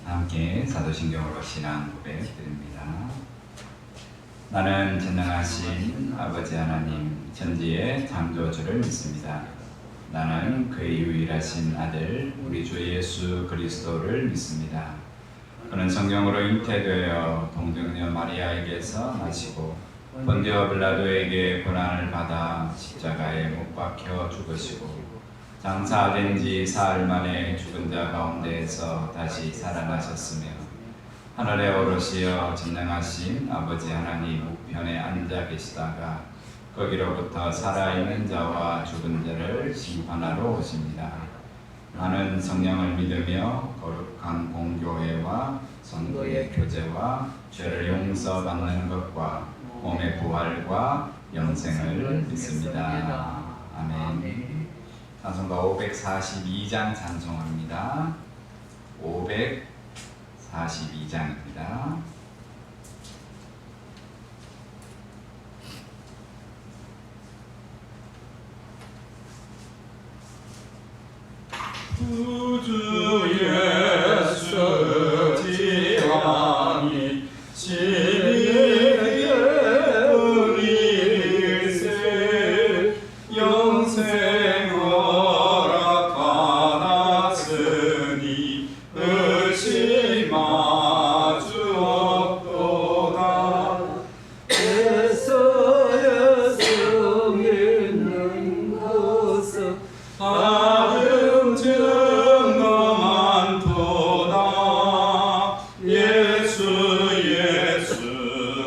함께 사도신경으로 신앙 고백드립니다. 나는 전능하신 아버지 하나님 천지의 창조주를 믿습니다. 나는 그의 유일하신 아들 우리 주 예수 그리스도를 믿습니다. 그는 성령으로 잉태되어 동정녀 마리아에게서 나시고 본디오 빌라도에게 고난을 받아 십자가에 못 박혀 죽으시고 장사된 지 사흘 만에 죽은 자 가운데에서 다시 살아나셨으며 하늘에 오르시어 전능하신 아버지 하나님 우편에 앉아 계시다가 거기로부터 살아있는 자와 죽은 자를 심판하러 오십니다. 나는 성령을 믿으며 거룩한 공교회와 성도의 교제와 죄를 용서받는 것과 몸의 부활과 영생을 믿습니다. 아멘. 찬송가 542장 찬송합니다. 542장입니다. 구주 예수 지왕이 진리의 은일세 영생 허락하나으니 의심하주 없도다. 예수 믿는 것은 다른 증거 많도다. 예수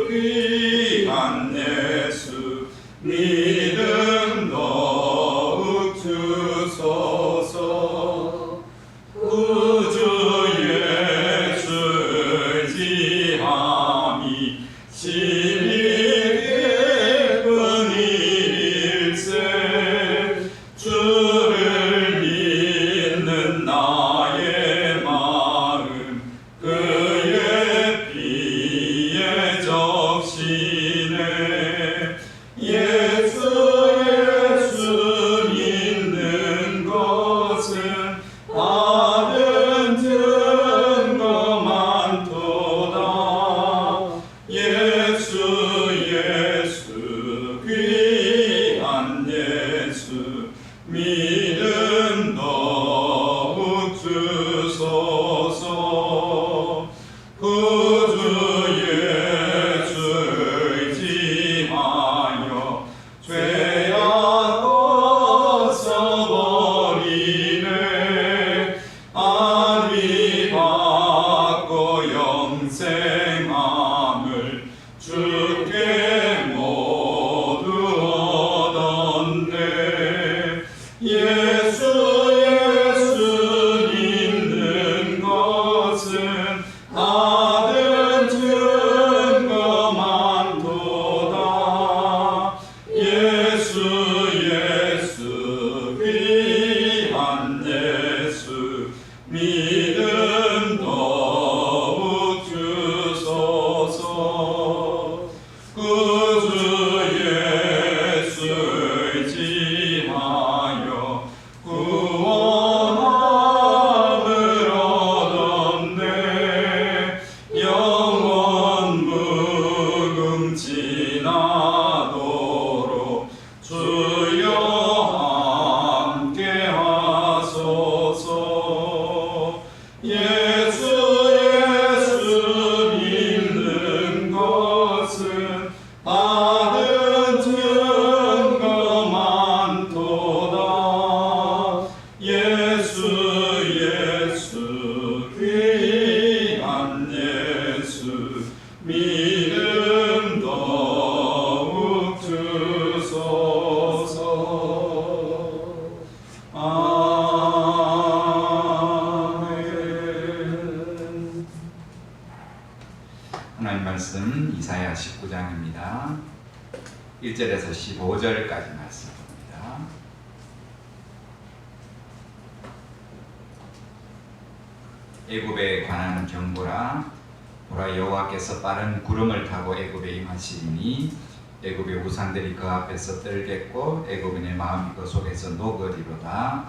귀한 예수 믿음 더욱 주소서. 구주 예수 의지함이 진리의 은일세 주를 믿는 나의 마음 그의 피에 적시네. 예수 믿는 것은 다른 증거 많도다. 예수 귀한 예수 믿음 더욱 주소서. 구주 예수 의지하여 죄악 벗어버리네. 안위 받고 영생함을 주께 모두 얻었네. 예수 믿는 것은 다른 증거 많도다. 예수 귀한 예수 믿음 더욱 주소서. 구주 예수 의지하여 구원함을 얻었네. 영원 무궁지나도록 주여 함께 하소서. 예수 믿는 것은 다른 증거 많도다. 예수 귀한 예수 믿음 더욱 주소서. 아멘. 하나님 말씀 이사야 19장입니다. 1절에서 15절까지 말씀입니다. 애굽에 관한 경고라. 보라, 여호와께서 빠른 구름을 타고 애굽에 임하시리니 애굽의 우상들이 그 앞에서 떨겠고 애굽인의 마음이 그 속에서 녹으리로다.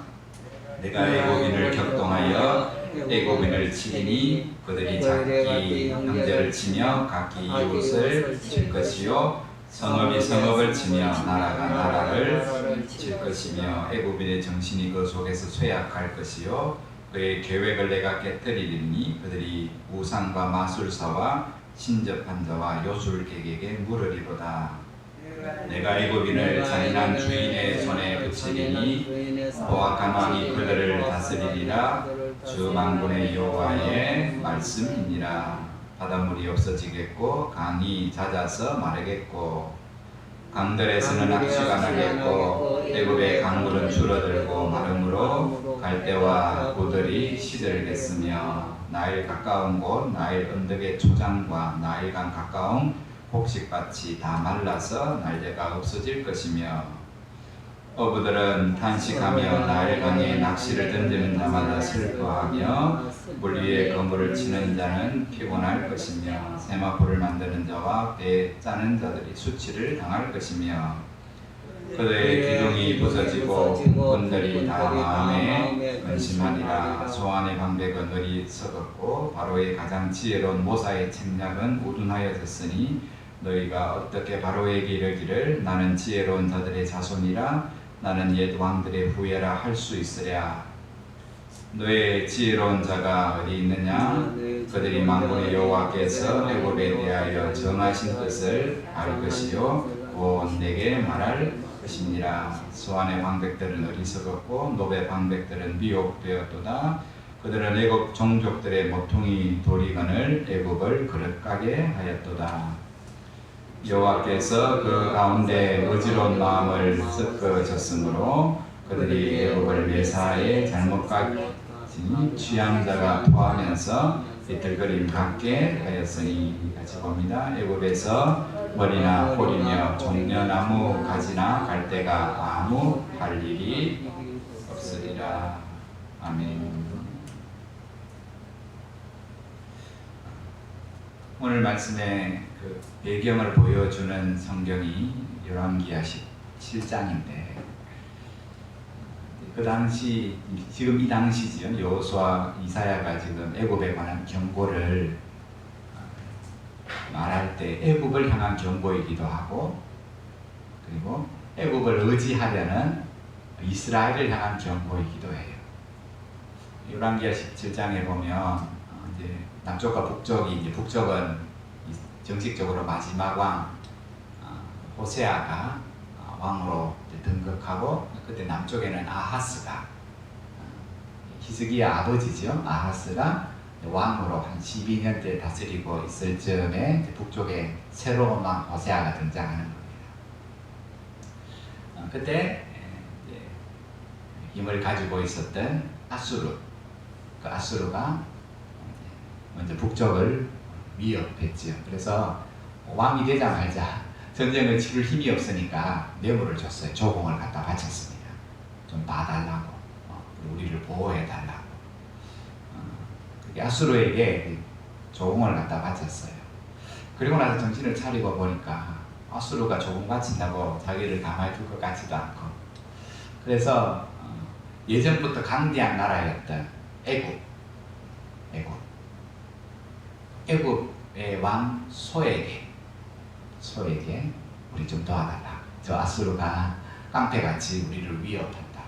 내가 애굽인을 격동하여 애굽인을 치리니 그들이 자기 형제를 치며 각기 이웃을 칠 것이요 성읍이 성읍을 치며 나라가 나라를 칠 것이며 애굽인의 정신이 그 속에서 쇠약할 것이요 그의 계획을 내가 깨뜨리리니 그들이 우상과 마술사와 신접한 자와 요술객에게 물으리로다. 내가 애굽인을 잔인한 주인의 손에 붙이리니 보악한 왕이 그들을 다스리리라. 주 만군의 여호와의 말씀이니라. 바닷물이 없어지겠고 강이 잦아서 마르겠고 강들에서는 악취가 나겠고 애굽의 강물은 줄어들고 마름으로 갈대와 고들이 시들겠으며 나일 가까운 곳 나일 언덕의 초장과 나일강 가까운 곡식밭이 다 말라서 날개가 없어질 것이며 어부들은 탄식하며 나일강에 낚시를 던지는 자마다 슬퍼하며 물 위에 그물을 치는 자는 피곤할 것이며 세마포를 만드는 자와 배 짜는 자들이 수치를 당할 것이며 그들의 기둥이 부서지고 군들이 다 마음에 근심하리라. 소환의 방백은 늘이 썩었고 바로의 가장 지혜로운 모사의 책략은 우둔하여졌으니 너희가 어떻게 바로에게 이르기를 나는 지혜로운 자들의 자손이라 나는 옛 왕들의 후예라 할 수 있으랴. 너의 지혜로운 자가 어디 있느냐? 그들이 만군의 여호와께서 애굽에 대하여 정하신 뜻을 알 것이요 곧 내게 말할 것이니라. 소환의 방백들은 어리석었고 노베 방백들은 미혹되었도다. 그들은 애굽 종족들의 모퉁이 돌이건을 애굽을 그릇가게 하였도다. 여호와께서 그 가운데 어지러운 마음을 섞어졌으므로 그들이 애굽을 매사에 잘못 가지니 취한 자가 토하면서 비틀거림 갖게 하였으니. 같이 봅니다. 애굽에서 머리나 홀이며 종려나무 가지나 갈대가 아무 할 일이 없으리라. 아멘. 오늘 말씀에 그 배경을 보여주는 성경이 열왕기하 17장인데 그 당시 지금 이 당시지요. 여호수아 이사야가 지금 애굽에 관한 경고를 말할 때 애굽을 향한 경고이기도 하고 그리고 애굽을 의지하려는 이스라엘을 향한 경고이기도 해요. 열왕기하 17장에 보면 이제 남쪽과 북쪽이 이제 북쪽은 정식적으로 마지막 왕 호세아가 왕으로 등극하고 그때 남쪽에는 아하스가 히스기야 아버지죠. 아하스가 왕으로 한 12년째 다스리고 있을 즈음에 북쪽에 새로운 왕 호세아가 등장하는 겁니다. 그때 힘을 가지고 있었던 아수르, 그 아수르가 먼저 북쪽을 위협했지요. 그래서 왕이 되자마자 전쟁을 치를 힘이 없으니까 뇌물을 줬어요. 조공을 갖다 바쳤습니다. 좀 봐달라고, 우리를 보호해달라고. 아수르에게 조공을 갖다 바쳤어요. 그리고 나서 정신을 차리고 보니까 아수르가 조공 바친다고 자기를 가만히 둘 것 같지도 않고, 그래서 예전부터 강대한 나라였던 애굽의 왕 소에게 우리 좀 도와달라. 저 아수르가 깡패같이 우리를 위협한다.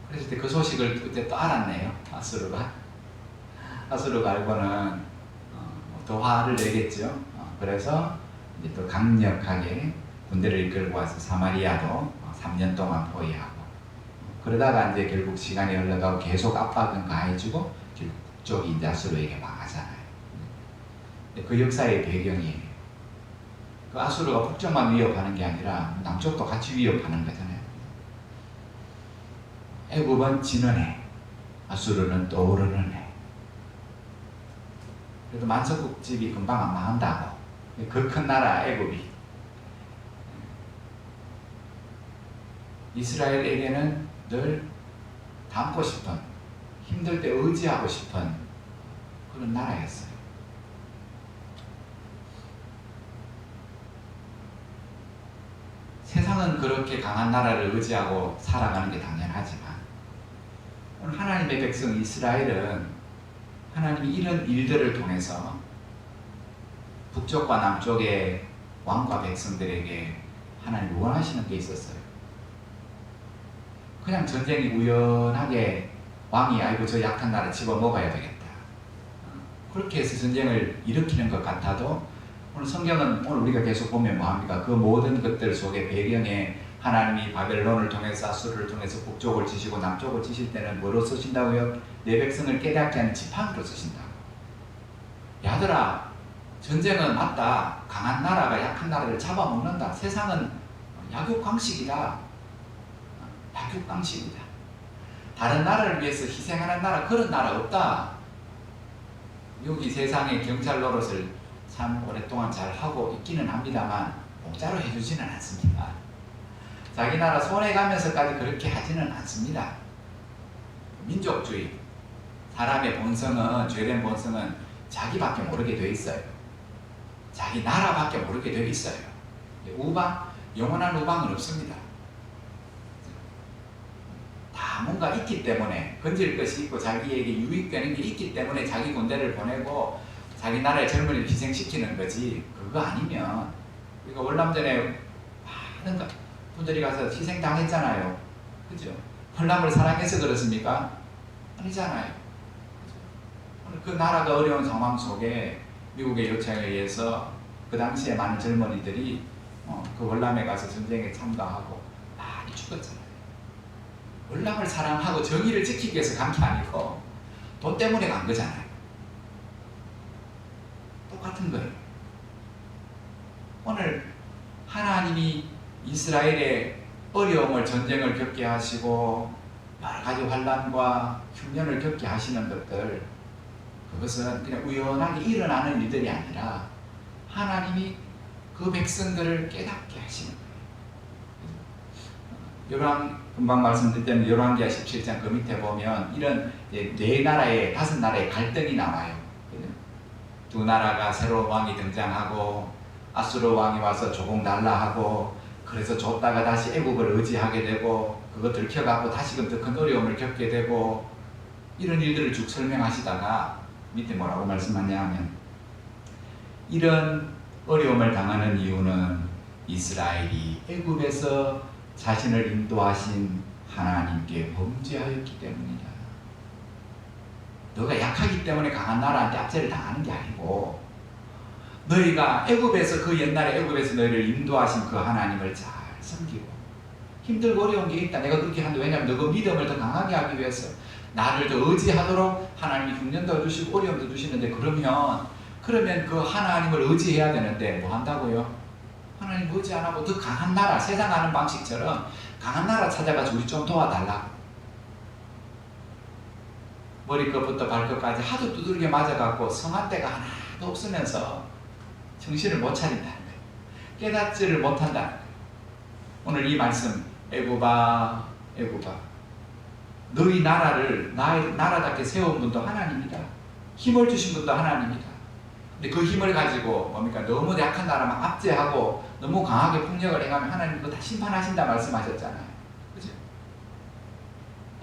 그래서 그 소식을 그때 또 알았네요. 아수르가 알고는 더 화를 내겠죠. 그래서 이제 또 강력하게 군대를 이끌고 와서 사마리아도 3년 동안 포위하고, 그러다가 이제 결국 시간이 흘러가고 계속 압박은 가해지고 결국 북쪽이 이제 아수르에게 망하잖아요. 그 역사의 배경이에요. 그 아수르가 북쪽만 위협하는 게 아니라 남쪽도 같이 위협하는 거잖아요. 애굽은 지는 해, 아수르는 떠오르는 해. 그래도 만석국집이 금방 안 망한다고. 그 큰 나라 애굽이 이스라엘에게는 늘 닮고 싶은, 힘들 때 의지하고 싶은 그런 나라였어요. 세상은 그렇게 강한 나라를 의지하고 살아가는 게 당연하지만 하나님의 백성 이스라엘은 하나님이 이런 일들을 통해서 북쪽과 남쪽의 왕과 백성들에게 하나님 원하시는 게 있었어요. 그냥 전쟁이 우연하게 왕이 아이고 저 약한 나라 집어먹어야 되겠다, 그렇게 해서 전쟁을 일으키는 것 같아도 오늘 성경은 오늘 우리가 계속 보면 뭐합니까? 그 모든 것들 속에 배경에 하나님이 바벨론을 통해서 아수르를 통해서 북쪽을 치시고 남쪽을 치실 때는 뭐로 쓰신다고요? 내 백성을 깨닫게 하는 지팡이로 쓰신다고. 야들아, 전쟁은 맞다. 강한 나라가 약한 나라를 잡아먹는다. 세상은 약육강식이다. 약육강식이다. 다른 나라를 위해서 희생하는 나라, 그런 나라 없다. 여기 세상의 경찰 노릇을 참 오랫동안 잘 하고 있기는 합니다만 공짜로 해주지는 않습니다. 자기 나라 손해가면서까지 그렇게 하지는 않습니다. 민족주의, 사람의 본성은, 죄된 본성은 자기밖에 모르게 돼 있어요. 자기 나라밖에 모르게 돼 있어요. 우방, 영원한 우방은 없습니다. 다 뭔가 있기 때문에, 건질 것이 있고 자기에게 유익되는 게 있기 때문에 자기 군대를 보내고 자기 나라의 젊은이를 희생시키는 거지, 그거 아니면, 그러니까 월남전에 많은 분들이 가서 희생당했잖아요. 그죠? 월남을 사랑해서 그렇습니까? 아니잖아요. 그죠? 그 나라가 어려운 상황 속에 미국의 요청에 의해서 그 당시에 많은 젊은이들이 그 월남에 가서 전쟁에 참가하고 많이 죽었잖아요. 월남을 사랑하고 정의를 지키기 위해서 간 게 아니고 돈 때문에 간 거잖아요. 똑같은 거예요. 오늘 하나님이 이스라엘의 어려움을, 전쟁을 겪게 하시고 여러 가지 환난과 흉년을 겪게 하시는 것들, 그것은 그냥 우연하게 일어나는 일들이 아니라 하나님이 그 백성들을 깨닫게 하시는 거예요. 금방 말씀드렸던 열왕기하 17장 그 밑에 보면 이런 네 나라의, 5나라의 갈등이 나와요. 두 나라가 새로운 왕이 등장하고 아수르 왕이 와서 조공 달라 하고, 그래서 줬다가 다시 애국을 의지하게 되고, 그거 들켜가고 다시금 더 큰 어려움을 겪게 되고, 이런 일들을 쭉 설명하시다가 밑에 뭐라고 말씀하냐 하면, 이런 어려움을 당하는 이유는 이스라엘이 애국에서 자신을 인도하신 하나님께 범죄하였기 때문이다. 너가 약하기 때문에 강한 나라한테 압제를 당하는 게 아니고, 너희가 애굽에서, 그 옛날에 애굽에서 너희를 인도하신 그 하나님을 잘 섬기고, 힘들고 어려운 게 있다, 내가 그렇게 하는데, 왜냐하면 너가 믿음을 더 강하게 하기 위해서 나를 더 의지하도록 하나님이 흉년도 주시고 어려움도 주시는데, 그러면 그 하나님을 의지해야 되는데 뭐 한다고요? 하나님 의지 안 하고 더 강한 나라, 세상 하는 방식처럼 강한 나라 찾아가지고 우리 좀 도와달라, 머리끝부터 발끝까지 하도 두들겨 맞아갖고 성한 데가 하나도 없으면서 정신을 못 차린다는 거예요. 깨닫지를 못한다는 거예요. 오늘 이 말씀, 애굽아, 애굽아, 너희 나라를 나라답게 세운 분도 하나님이다. 힘을 주신 분도 하나님이다. 근데 그 힘을 가지고 뭡니까? 너무 약한 나라만 압제하고 너무 강하게 폭력을 행하면 하나님 그거 다 심판하신다 말씀하셨잖아요. 그죠?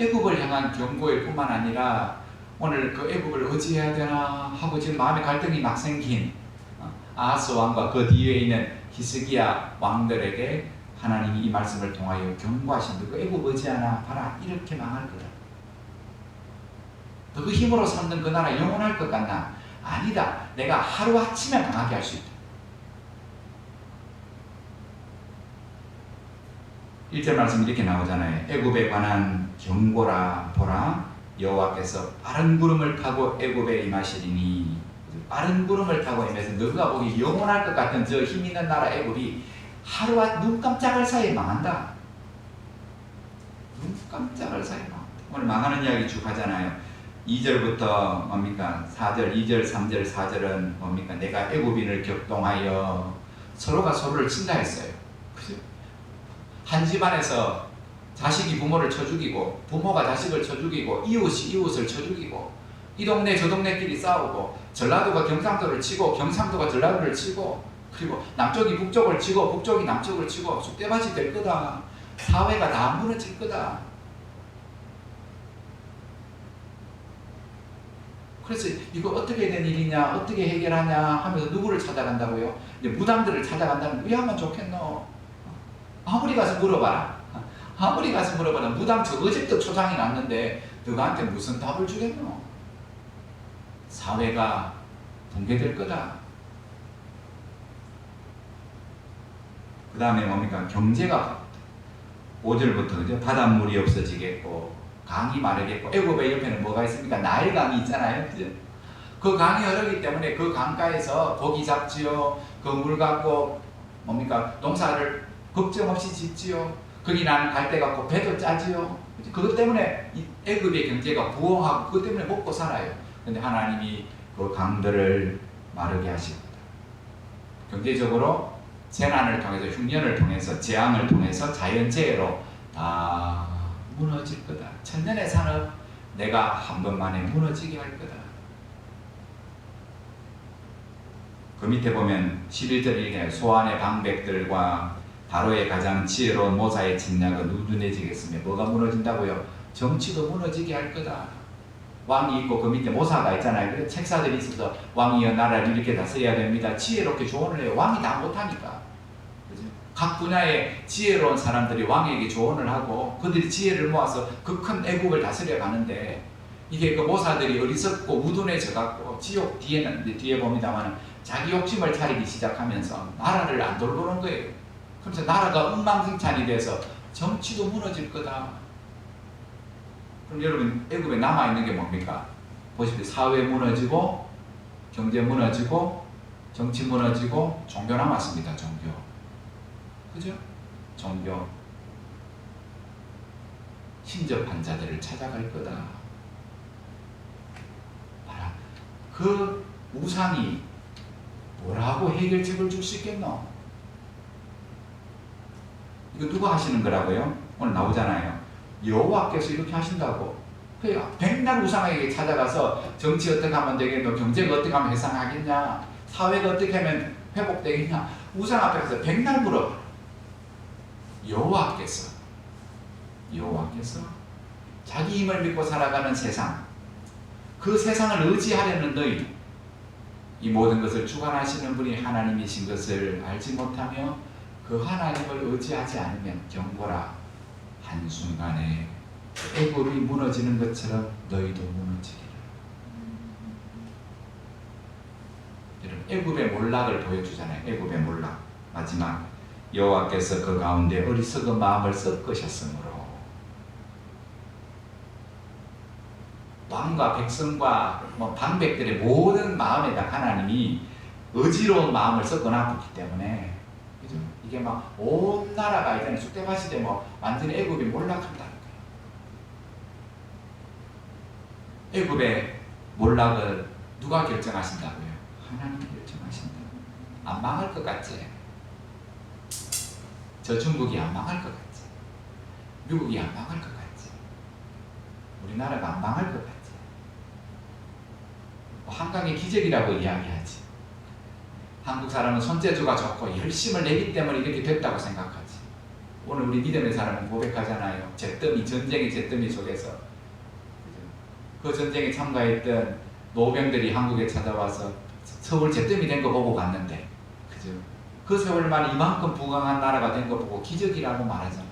애굽을 향한 경고일 뿐만 아니라 오늘 그 애굽을 어찌해야 되나 하고 지금 마음의 갈등이 막 생긴 아하스 왕과 그 뒤에 있는 히스기야 왕들에게 하나님이 이 말씀을 통하여 경고하신, 그 애굽 어찌하나 봐라, 이렇게 망할 거다. 너 그 힘으로 삼는 그 나라 영원할 것 같나? 아니다. 내가 하루아침에 망하게 할 수 있다. 1절 말씀 이렇게 나오잖아요. 애굽에 관한 경고라, 보라, 여호와께서 빠른 구름을 타고 애굽에 임하시리니, 빠른 구름을 타고 임해서 너가 보기 영원할 것 같은 저 힘 있는 나라 애굽이 하루와 눈 깜짝할 사이에 망한다. 눈 깜짝할 사이에 망한다. 오늘 망하는 이야기 쭉 하잖아요. 2절부터 뭡니까? 4절, 2절, 3절, 4절은 뭡니까? 내가 애굽인을 격동하여 서로가 서로를 친다 했어요. 그죠? 한 집안에서 자식이 부모를 쳐 죽이고, 부모가 자식을 쳐 죽이고, 이웃이 이웃을 쳐 죽이고, 이 동네 저 동네끼리 싸우고, 전라도가 경상도를 치고 경상도가 전라도를 치고, 그리고 남쪽이 북쪽을 치고 북쪽이 남쪽을 치고, 쑥대밭이 될 거다. 사회가 다 무너질 거다. 그래서 이거 어떻게 된 일이냐, 어떻게 해결하냐 하면서 누구를 찾아간다고요? 이제 무당들을 찾아간다는 왜 하면 좋겠노? 아무리 가서 물어봐라. 아무리 가서 물어봐라. 무당 저 어제부터 초장이 났는데 너한테 무슨 답을 주겠노? 사회가 붕괴될 거다. 그 다음에 뭡니까? 경제가 5절부터 그죠? 바닷물이 없어지겠고 강이 마르겠고 애굽의 옆에는 뭐가 있습니까? 나일 강이 있잖아요. 그죠? 그 강이 흐르기 때문에 그 강가에서 고기 잡지요. 그 물 갖고 뭡니까? 농사를 걱정 없이 짓지요. 거기 나는 갈대 갖고 배도 짜지요. 그것 때문에 이 애굽의 경제가 부흥하고 그것 때문에 먹고 살아요. 근데 하나님이 그 강들을 마르게 하십니다. 경제적으로 재난을 통해서 흉년을 통해서 재앙을 통해서 자연재해로 다 무너질 거다. 천년의 산업 내가 한 번만에 무너지게 할 거다. 그 밑에 보면 11절 이렇게 소환의 방백들과 바로의 가장 지혜로운 모사의 침략은 우둔해지겠으며 뭐가 무너진다고요? 정치도 무너지게 할 거다. 왕이 있고 그 밑에 모사가 있잖아요. 그래서 책사들이 있어서 왕이여 나라를 이렇게 다스려야 됩니다. 지혜롭게 조언을 해요. 왕이 다 못하니까. 그죠? 각 분야의 지혜로운 사람들이 왕에게 조언을 하고 그들이 지혜를 모아서 그 큰 애국을 다스려 가는데 이게 그 모사들이 어리석고 우둔해져 갖고 지옥 뒤에 봅니다만 자기 욕심을 차리기 시작하면서 나라를 안 돌보는 거예요. 그래서 나라가 엉망진창이 돼서 정치도 무너질 거다. 그럼 여러분 애굽에 남아있는 게 뭡니까? 보십시오. 사회 무너지고 경제 무너지고 정치 무너지고 종교 남았습니다. 종교. 그죠? 종교. 신접한 자들을 찾아갈 거다. 봐라. 그 우상이 뭐라고 해결책을 줄 수 있겠노? 이거 누가 하시는 거라고요? 오늘 나오잖아요. 여호와께서 이렇게 하신다고. 그러니까 백날 우상에게 찾아가서 정치 어떻게 하면 되겠노? 경제가 어떻게 하면 해상하겠냐? 사회가 어떻게 하면 회복되겠냐? 우상 앞에 가서 백날 물어봐. 여호와께서 자기 힘을 믿고 살아가는 세상, 그 세상을 의지하려는 너희, 이 모든 것을 주관하시는 분이 하나님이신 것을 알지 못하며 그 하나님을 의지하지 않으면 경고라. 한순간에 애굽이 무너지는 것처럼 너희도 무너지리라. 여러분 애굽의 몰락을 보여주잖아요. 애굽의 몰락. 마지막 여호와께서 그 가운데 어리석은 마음을 섞으셨으므로 왕과 백성과 방백들의 모든 마음에다 하나님이 어지러운 마음을 섞어놨기 때문에 그죠? 이게 막 온 나라가 이제는 쑥대밭이 돼 완전히 애굽이 몰락한다는 거예요. 애굽의 몰락을 누가 결정하신다고요? 하나님이 결정하신다. 안 망할 것 같지? 저 중국이 안 망할 것 같지? 미국이 안 망할 것 같지? 우리나라가 안 망할 것 같지? 한강의 기적이라고 이야기하지. 한국 사람은 손재주가 좋고 열심을 내기 때문에 이렇게 됐다고 생각하지. 오늘 우리 믿음의 사람은 고백하잖아요. 전쟁의 잿더미 속에서 그 전쟁에 참가했던 노병들이 한국에 찾아와서 서울 잿더미 된 거 보고 갔는데, 그죠? 그 세월만 이만큼 부강한 나라가 된 거 보고 기적이라고 말하잖아요.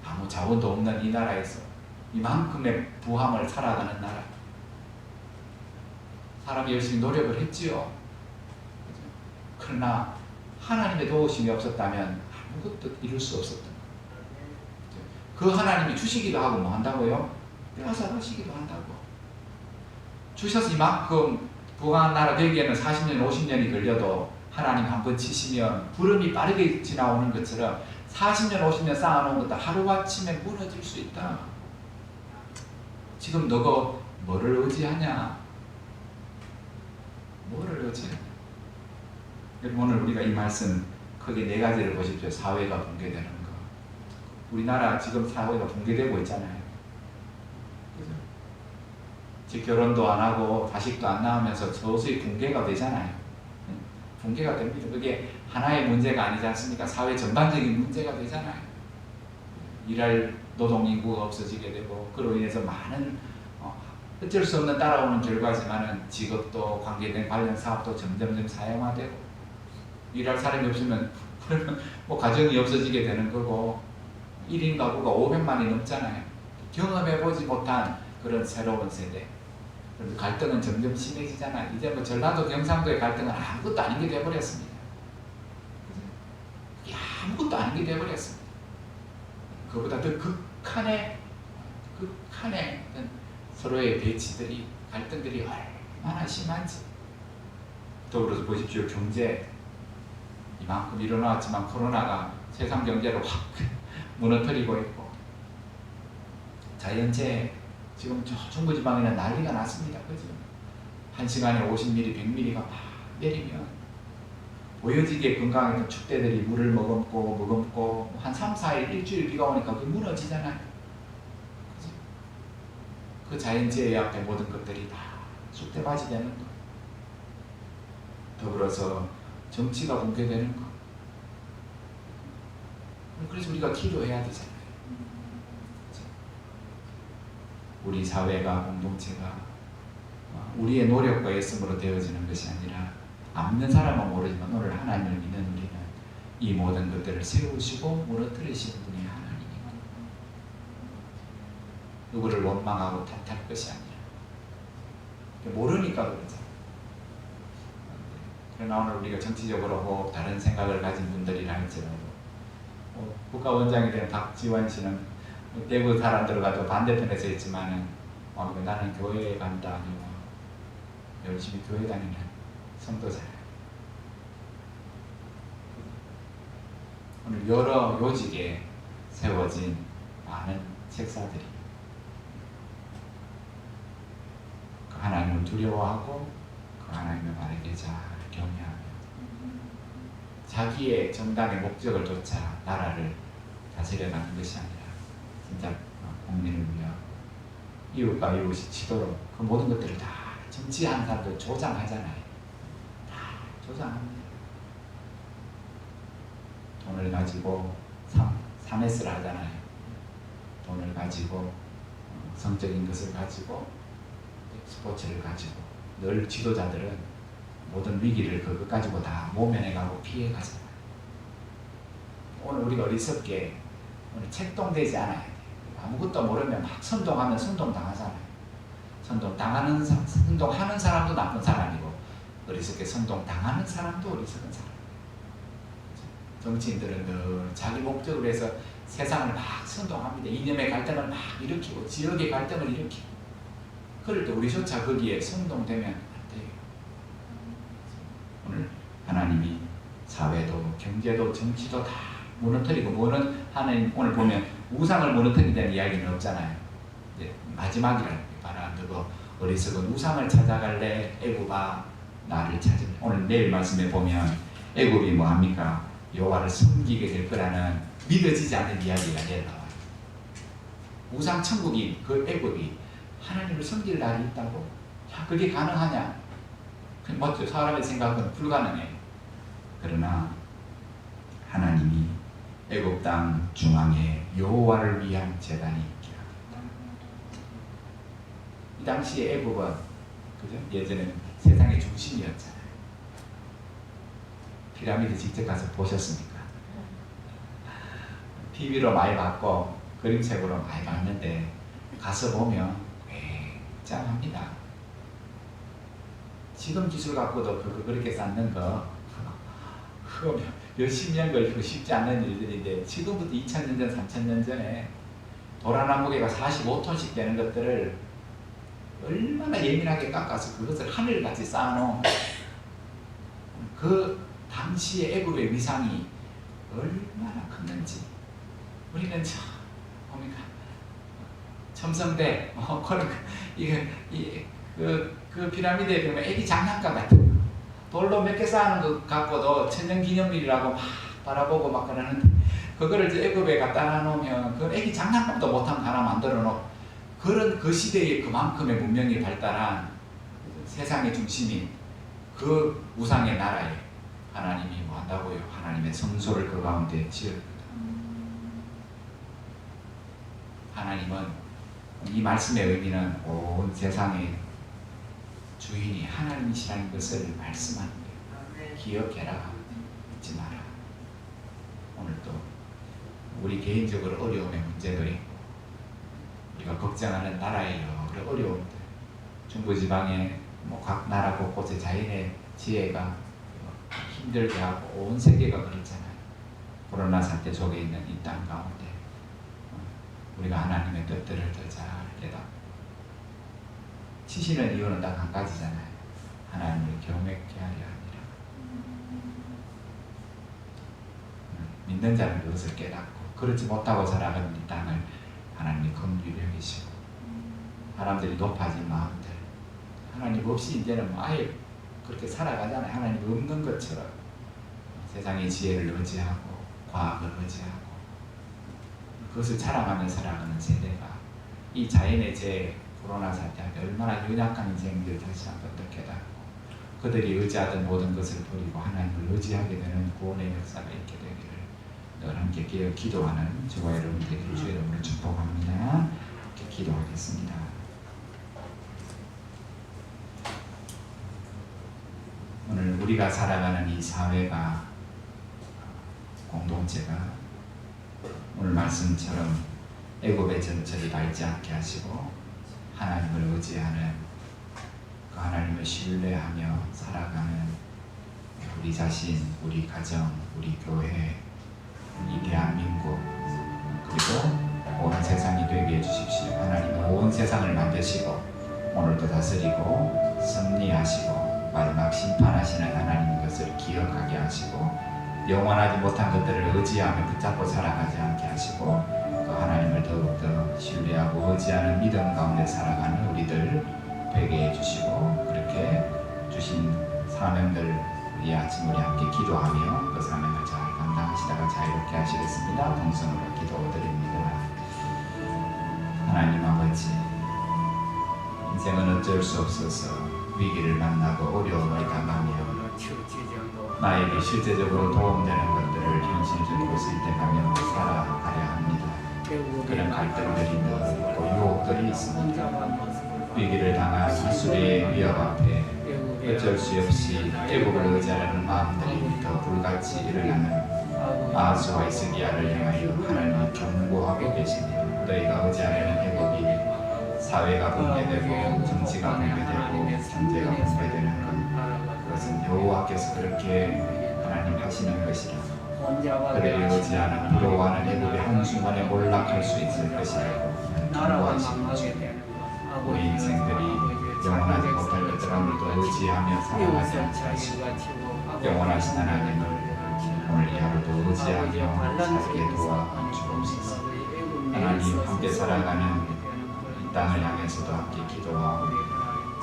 아무 자원도 없는 이 나라에서 이만큼의 부함을 살아가는 나라. 사람이 열심히 노력을 했지요. 그러나 하나님의 도우심이 없었다면 아무것도 이룰 수 없었던 거예요. 그 하나님이 주시기도 하고 뭐 한다고요? 빼앗아 가시기도 한다고. 주셔서 이만큼 부강한 나라 되기에는 40년, 50년이 걸려도 하나님 한번 치시면 구름이 빠르게 지나오는 것처럼 40년, 50년 쌓아놓은 것도 하루아침에 무너질 수 있다. 지금 너가 뭐를 의지하냐? 뭐를 의지하냐? 오늘 우리가 이 말씀 크게 네 가지를 보십시오. 사회가 붕괴되는 거. 우리나라 지금 사회가 붕괴되고 있잖아요. 그죠? 즉 결혼도 안 하고 자식도 안 낳으면서 서서히 붕괴가 되잖아요. 붕괴가 됩니다. 그게 하나의 문제가 아니지 않습니까? 사회 전반적인 문제가 되잖아요. 일할 노동 인구가 없어지게 되고 그로 인해서 많은 어쩔 수 없는 따라오는 결과지만은 직업도 관계된 관련 사업도 점점점 사용화되고 일할 사람이 없으면 그러면 뭐 가정이 없어지게 되는 거고 1인 가구가 500만이 넘잖아요. 경험해보지 못한 그런 새로운 세대. 그런데 갈등은 점점 심해지잖아요. 이제 뭐 전라도 경상도의 갈등은 아무것도 아닌 게 돼버렸습니다. 아무것도 아닌 게 돼버렸습니다. 그보다 더 극한의 서로의 배치들이 갈등들이 얼마나 심한지. 더불어서 보십시오. 경제 이만큼 일어났지만 코로나가 세상 경제를 확 무너뜨리고 있고 자연재해 지금 중부지방에는 난리가 났습니다. 그죠? 1시간에 50mm, 100mm가 막 내리면 보여지게 건강했던 축대들이 물을 머금고 한 3, 4일, 일주일 비가 오니까 그게 무너지잖아요. 그죠? 그 자연재해 앞에 모든 것들이 다 쑥대밭이 되는 거. 더불어서 정치가 붕괴되는 거. 그래서 우리가 기도해야 되잖아요. 우리 사회가 공동체가 우리의 노력과 애씀으로 되어지는 것이 아니라 믿는 사람은 모르지만 오늘 하나님을 믿는 우리는 이 모든 것들을 세우시고 무너뜨리시는 분이 하나님이고 누구를 원망하고 탓할 것이 아니라 모르니까 그러죠. 그러나 오늘 우리가 정치적으로 뭐 다른 생각을 가진 분들이라 할지라도 국가원장이 된 박지원 씨는 대구 사람들과도 반대편에서 있지만은 나는 교회에 간다 아니고 열심히 교회 다니는 성도잖아요. 오늘 여러 요직에 세워진 많은 책사들이 그 하나님을 두려워하고 그 하나님의 말에게 잘 경외하며 자기의 정당의 목적을 쫓아 나라를 다스려가는 것이 아니라 진짜 국민을 위하여 이웃과 이웃이 치도록 그 모든 것들을 다 정치하는 사람들 조장하잖아요. 다 조장합니다. 돈을 가지고 3S를 하잖아요. 돈을 가지고 성적인 것을 가지고 스포츠를 가지고 늘 지도자들은 모든 위기를 그것 가지고 다 모면해가고 피해가잖아요. 오늘 우리가 어리석게 오늘 책동되지 않아야 돼요. 아무것도 모르면 막 선동하면 선동당하잖아요. 선동하는 사람도 나쁜 사람이고 어리석게 선동당하는 사람도 어리석은 사람. 정치인들은 늘 자기 목적을 위해서 세상을 막 선동합니다. 이념의 갈등을 막 일으키고 지역의 갈등을 일으키고 그럴 때 우리조차 거기에 선동되면 안 돼요. 오늘 하나님이 사회도 경제도 정치도 다 무너뜨리고 하나님 오늘 보면 우상을 무너뜨린다는 이야기는 없잖아요. 이제 마지막이라는 바라 너도 어리석은 우상을 찾아갈래? 애굽아 나를 찾으면 오늘 내일 말씀에 보면 애굽이 뭐합니까? 여호와를 섬기게 될 거라는 믿어지지 않는 이야기가 내일 나와요. 우상 천국이 그 애굽이 하나님을 섬길 날이 있다고? 야, 그게 가능하냐? 맞죠? 사람의 생각은 불가능해. 그러나 하나님이 애굽 땅 중앙에 여호와를 위한 제단이 있게 하겠다. 이 당시에 애굽은 그죠? 예전에는 세상의 중심이었잖아요. 피라미드 직접 가서 보셨습니까? TV로 많이 봤고 그림책으로 많이 봤는데 가서 보면 굉장합니다. 지금 기술 갖고도 그렇게 쌓는 거 몇십 년 걸리고 쉽지 않는 일들인데 지금부터 2000년 전, 3000년 전에 도라나 무게가 45톤씩 되는 것들을 얼마나 예민하게 깎아서 그것을 하늘같이 쌓아놓은 그 당시의 애굽의 위상이 얼마나 컸는지 우리는 뭡니까 첨성대 그 피라미드에 보면 애기 장난감 같은 거 돌로 몇 개 쌓는 것 갖고도 천년기념일이라고 막 바라보고 막 그러는데 그거를 이제 애굽에 갖다 놓으면 그 애기 장난감도 못한 거 하나 만들어 놓고 그런 그 시대에 그만큼의 문명이 발달한 세상의 중심인 그 우상의 나라에 하나님이 뭐 한다고요? 하나님의 성소를 그 가운데 지을 거다. 하나님은 이 말씀의 의미는 온 세상의 주인이 하나님이시라는 것을 말씀하는 거예요. 기억해라. 잊지 마라. 오늘도 우리 개인적으로 어려움의 문제들이 있고 우리가 걱정하는 나라의 여러 어려움들, 중부지방에 각 나라 곳곳에 자연의 지혜가 힘들게 하고 온 세계가 그렇잖아요. 코로나 사태 속에 있는 이 땅 가운데 우리가 하나님의 뜻들을 더 잘 깨닫고 치시는 이유는 딱 한 가지잖아요. 하나님을 경외케 하려 함이라. 믿는 자는 그것을 깨닫고 그렇지 못하고 살아가는 이 땅을 하나님이 긍휼히 여기시고 사람들이 높아진 마음들 하나님 없이 이제는 아예 그렇게 살아가잖아요. 하나님 없는 것처럼 세상의 지혜를 의지하고 과학을 의지하고 그것을 자랑하며 살아가는 세대가 이 자연의 재해 코로나 사태 앞에 얼마나 연약한 인생들 다시 한번 더 깨닫고 그들이 의지하던 모든 것을 버리고 하나님을 의지하게 되는 구원의 역사가 있게 되기를 늘 함께 기도하는 저와 여러분들에게 주의 이름으로 축복합니다. 이렇게 기도하겠습니다. 오늘 우리가 살아가는 이 사회가 공동체가 오늘 말씀처럼 애굽의 전철이 밟지 않게 하시고 하나님을 의지하는 그 하나님을 신뢰하며 살아가는 우리 자신, 우리 가정, 우리 교회, 이 대한민국 그리고 온 세상이 되게 해주십시오. 하나님은 온 세상을 만드시고 오늘도 다스리고 섭리하시고 마지막 심판하시는 하나님인 것을 기억하게 하시고 영원하지 못한 것들을 의지하며 붙잡고 살아가지 않게 하시고 그 하나님을 더욱더 신뢰하고 의지하는 믿음 가운데 살아가는 우리들 되게 해주시고 그렇게 주신 사명들 이 아침 우리 함께 기도하며 그 사명을 잘 감당하시다가 자유롭게 하시겠습니다. 동성으로 기도드립니다. 하나님 아버지 인생은 어쩔 수 없어서 위기를 만나고 어려움을 당하며 나에게 실제적으로 도움되는 것들을 현실적으로 선택하며 살아가려 합니다. 그런 갈등들이 있고 유혹들이 있습니다. 위기를 당한 수리의 위협 앞에 어쩔 수 없이 애국을 의지하는 마음들이 더 불같이 일어나는 아하스와 이스기야를 향하여 하나님이 경고하고 계십니다. 너희가 의지하는 애국이 사회가 붕괴되고 정치가 붕괴되고 경제가 붕괴되는 것 그것은 여호와께서 그렇게 하나님 하시는 것이라 그들이 의지하는 부러워하는 애국이 한순간에 몰락할 수 있을 것이라고 경고하시는 주 우리 인생들이 영원하지 못할 것들 오늘도 의지하며 살아가지 않게 하시고 영원하신 하나님을 오늘 이 하루도 의지하며 살게 도와 주옵소서. 하나님 함께 살아가는 이 땅을 향해서도 함께 기도하고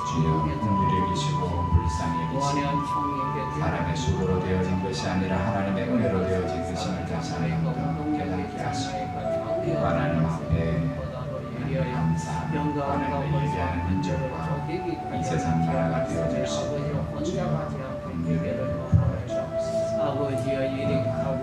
주여 긍휼히 여기시고 불쌍히 여기시고 사람의 수고로 되어진 것이 아니라 하나님의 은혜로 되어진 것임을 다시 한번 깨닫게 하시고 하나님 앞에 감사하며 하나님을 예배하는 민족과 이 세상 나라가 되어질 수 있도록 주여 긍휼히 여겨 주옵소서. 아버지여 이리 가고